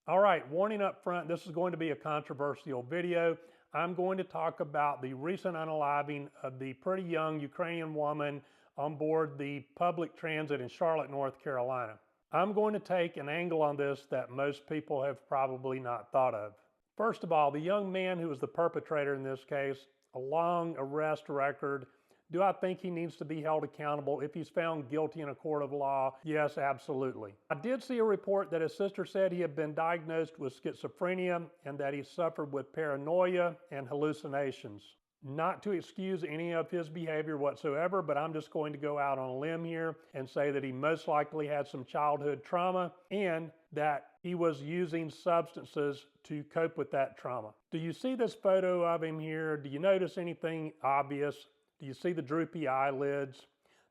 All right, warning up front, this is going to be a controversial video. I'm going to talk about the recent unaliving of the pretty young Ukrainian woman on board the public transit in Charlotte, North Carolina. I'm going to take an angle on this that most people have probably not thought of. First of all, the young man who was the perpetrator in this case, a long arrest record. Do I think he needs to be held accountable if he's found guilty in a court of law? Yes, absolutely. I did see a report that his sister said he had been diagnosed with schizophrenia and that he suffered with paranoia and hallucinations. Not to excuse any of his behavior whatsoever, but I'm just going to go out on a limb here and say that he most likely had some childhood trauma and that he was using substances to cope with that trauma. Do you see this photo of him here? Do you notice anything obvious? Do you see the droopy eyelids?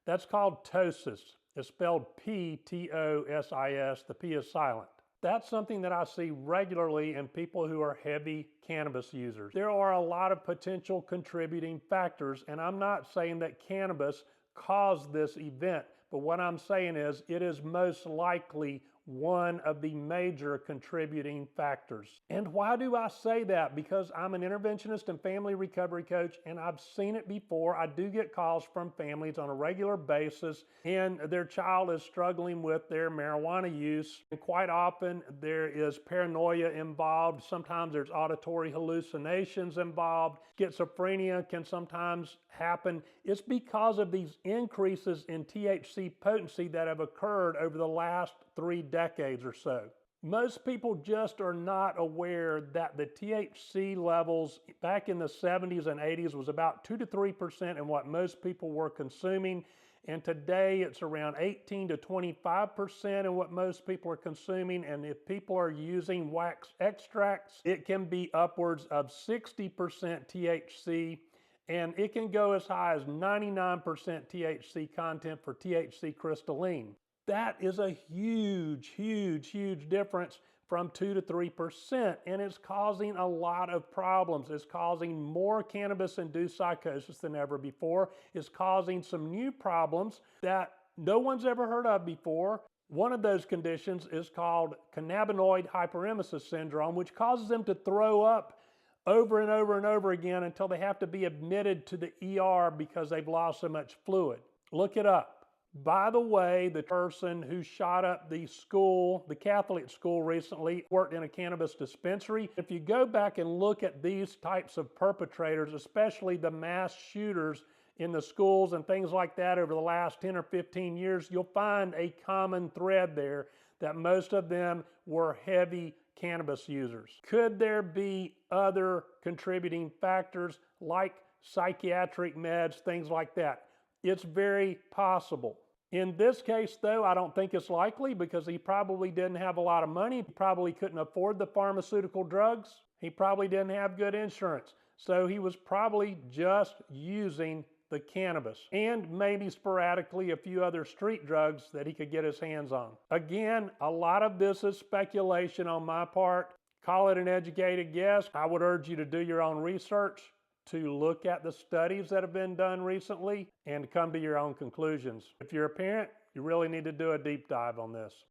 That's called ptosis. It's spelled P-T-O-S-I-S. The P is silent. That's something that I see regularly in people who are heavy cannabis users. There are a lot of potential contributing factors, and I'm not saying that cannabis caused this event, but what I'm saying is it is most likely one of the major contributing factors. And why do I say that? Because I'm an interventionist and family recovery coach, and I've seen it before. I do get calls from families on a regular basis, and their child is struggling with their marijuana use. And quite often there is paranoia involved. Sometimes there's auditory hallucinations involved. Schizophrenia can sometimes happen. It's because of these increases in THC potency that have occurred over the last 3 decades or so. Most people just are not aware that the THC levels back in the 70s and 80s was about 2 to 3% in what most people were consuming. And today it's around 18 to 25% in what most people are consuming. And if people are using wax extracts, it can be upwards of 60% THC. And it can go as high as 99% THC content for THC crystalline. That is a huge, huge, huge difference from 2 to 3%, and it's causing a lot of problems. It's causing more cannabis-induced psychosis than ever before. It's causing some new problems that no one's ever heard of before. One of those conditions is called cannabinoid hyperemesis syndrome, which causes them to throw up over and over and over again until they have to be admitted to the ER because they've lost so much fluid. Look it up. By the way, the person who shot up the school, the Catholic school recently, worked in a cannabis dispensary. If you go back and look at these types of perpetrators, especially the mass shooters in the schools and things like that over the last 10 or 15 years, you'll find a common thread there that most of them were heavy cannabis users. Could there be other contributing factors like psychiatric meds, things like that? It's very possible. In this case, though, I don't think it's likely because he probably didn't have a lot of money. He probably couldn't afford the pharmaceutical drugs. He probably didn't have good insurance. So he was probably just using the cannabis and maybe sporadically a few other street drugs that he could get his hands on. Again, a lot of this is speculation on my part. Call it an educated guess. I would urge you to do your own research, to look at the studies that have been done recently and come to your own conclusions. If you're a parent, you really need to do a deep dive on this.